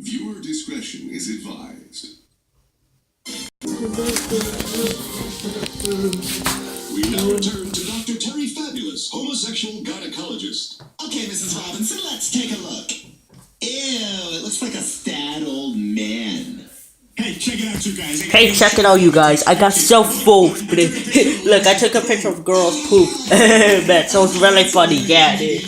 Viewer discretion is advised. We now return to Dr. Terry Fabulous, homosexual gynecologist. Okay, Mrs. Robinson, let's take a look. Ew, it looks like a sad old man. Hey, check it out, you guys. Hey, check it out, you guys. I got so full. Look, I took a picture of girls' poop. Man, so it's really funny. Yeah, dude.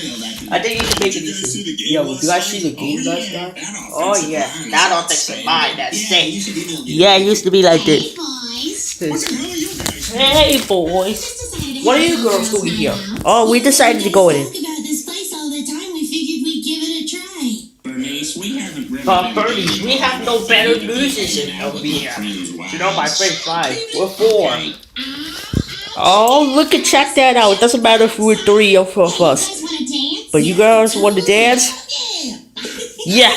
I think you should make it this. Yo, did you guys see the game last night? Oh, yeah. I don't think so. Mine, that's safe. Yeah, it used to be like this. Hey, boys. What are you girls doing here? Oh, we decided to go in. Bernice, we have no better musicians over here. You know my friend's 5. We're 4. Oh, look and check that out. It doesn't matter if we're 3 or 4 of us. But you girls want to dance? Yeah.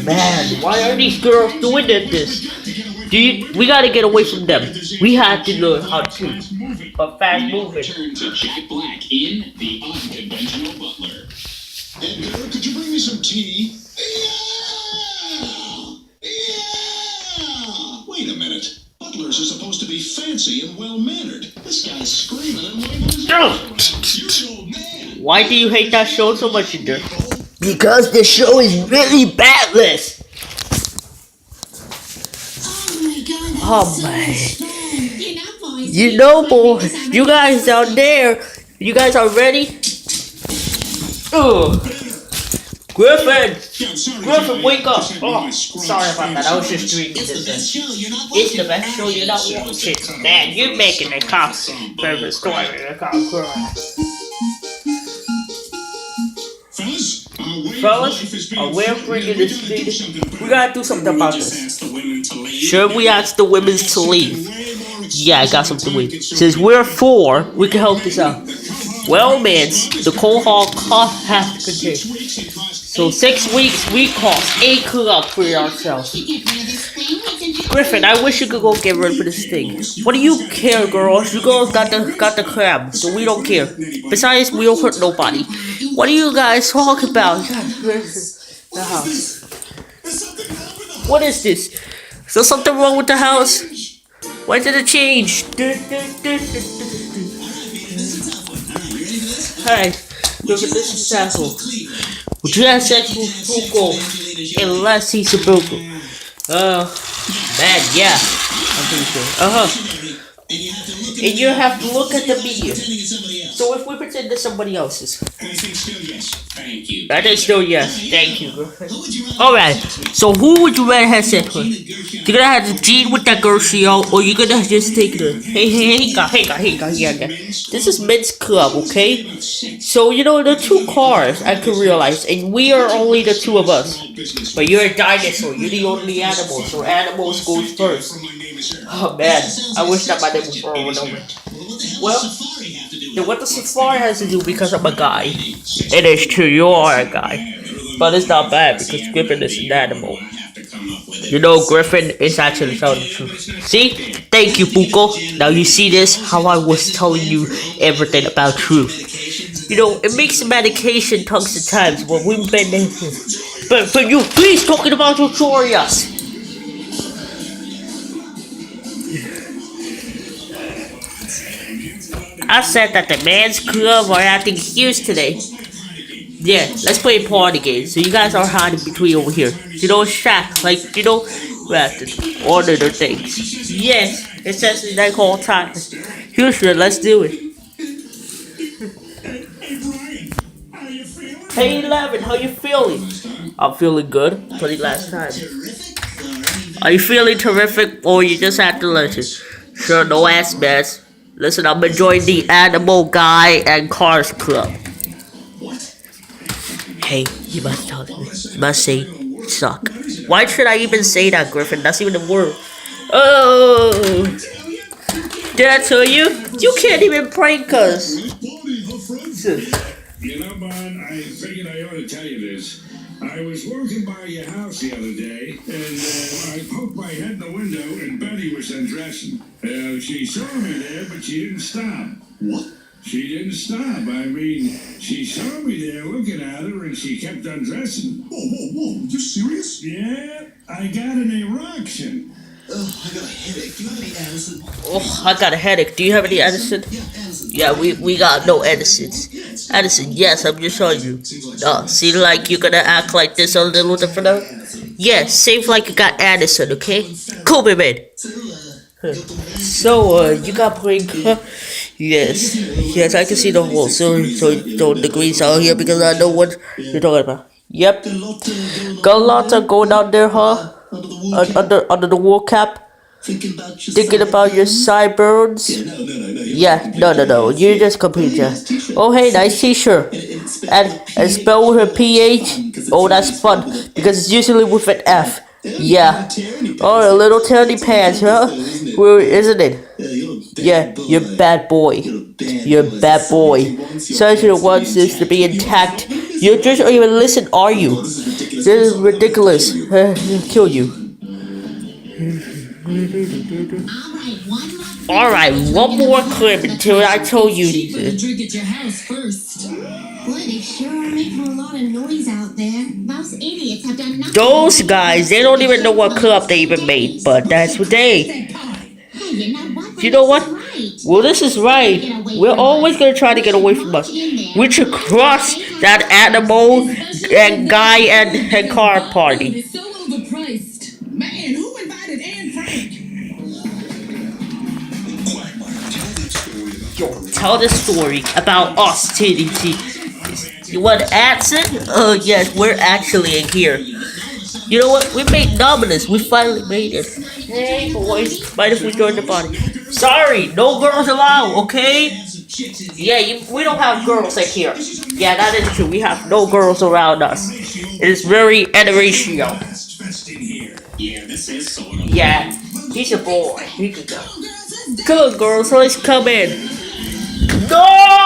Man, why are these girls doing this? We gotta get away from them. We have to learn how to. But fast moving. Turn to Jack Black in The Unconventional Butler. Edgar, could you bring me some tea? Yeah! Wait a minute. Butlers are supposed to be fancy and well-mannered. This guy's screaming and waving his arms. You're an old man. Why do you hate that show so much, Edgar? Because the show is really badless. Oh my. You know, boy, you guys out there, you guys are ready? Ugh. Griffin, wake up! Oh, sorry about that. I was just dreaming this. It's the best show you're not watching. Man, you're making a cop favorite story in a cop cry. Fellas, we're bringing this thing. We gotta do something about this. Should we ask the women to leave? Yeah, I got something to wait. Since we're 4, we can help this out. Well, man, the coal hall cost half to contain. So 6 weeks, we cost 8 club for ourselves. Griffin, I wish you could go get rid of this thing. What do you care, girls? You girls got the crab, so we don't care. Besides, we don't hurt nobody. What are you guys talking about? The house. What is this? Is there something wrong with the house? Why did it change? Hey, look at this asshole. Would you have sex with Fuko unless he's a broker? Man, yeah. I'm pretty sure. And you have to look at the media. So if we pretend that somebody else's. I think still yes. Thank you, girlfriend. Alright, so who would you rather have sex with? You're gonna have to cheat with that girl, or you're gonna just take her. Hey, guy. This is men's club, okay? So, you know, there are 2 cars I could realize, and we are only the 2 of us. But you're a dinosaur, you're the only animal, so animals goes first. Oh man, I wish that my name was over and over. Well, then what does safari has to do because I'm a guy? It is true, you are a guy. But it's not bad because Griffin is an animal. You know, Griffin is actually telling the truth. See? Thank you, Puko. Now you see this? How I was telling you everything about truth. You know, it makes the medication tons of times when we've been there. But you, please talking about tutorials. I said that the men's club are acting huge today. Yeah, let's play party games. So you guys are hiding between over here. You know, Shaq, like, you know, we have to order the things. Yes, it says in that whole time. Houston, let's do it. Hey, 11, how you feeling? I'm feeling good. For the last time. Are you feeling terrific, or you just had to listen? Sure, no ass mess. Listen, I'm enjoying the Animal Guy and Cars Club. Hey, you must tell me. You must say suck. Why should I even say that, Griffin? That's even the word. Oh! Did I tell you? You can't even prank us. You know, Bud, I figured I ought to tell you this. I was walking by your house the other day, and I poked my head in the window, and Betty was undressing. She saw me there, but she didn't stop. What? She didn't stop. I mean, she saw me there looking at her and she kept undressing. Whoa. You serious? Yeah, I got an erection. Oh, I got a headache. Do you have any Addison? Oh, I got a headache. Do you have any Edison? Yeah, Addison. Yeah, we got no Edisons. Edison, yes, I'm just showing you. See, like you're gonna act like this a little different now? Yeah, same like you got Addison, okay? Cool, baby. So, you got playing. Yes, I can see the whole. So the degrees out here because I know what you're talking about. Yep. Got a lot of going out there, huh? Under the wool cap. Thinking about your sideburns. Yeah, no. You just complete that. Oh, hey, nice t-shirt. And spell with a PH. Oh, that's fun because it's usually with an F. Yeah. Oh, a little tiny pants, huh? Well, isn't it? Yeah, you're a bad boy. You're a bad boy. Sergeant wants this to be intact. You just don't even listen, are you? This is ridiculous. He'll kill you. Alright, one more clip until I told you. Drink at your house first. Boy, they sure are making a lot of noise out there. Those idiots have done nothing. Those guys, they don't even know what club they even made, but that's what they. Hey, You know what? Well, this is right. We're always gonna try to get away from us. We should cross that animal and guy and car party. It's so overpriced. Man, who invited Anne Frank? Yo, tell the story about us, TDT. You want accent? Oh, yes, we're actually in here. You know what? We made Dominus. We finally made it. Hey, boys. Mind if we join the party? Sorry, no girls allowed, okay? Yeah, we don't have girls in here. Yeah, that is true. We have no girls around us. It is very interracial. Yeah, he's a boy. He can go. Come on, girls. Let's come in. No!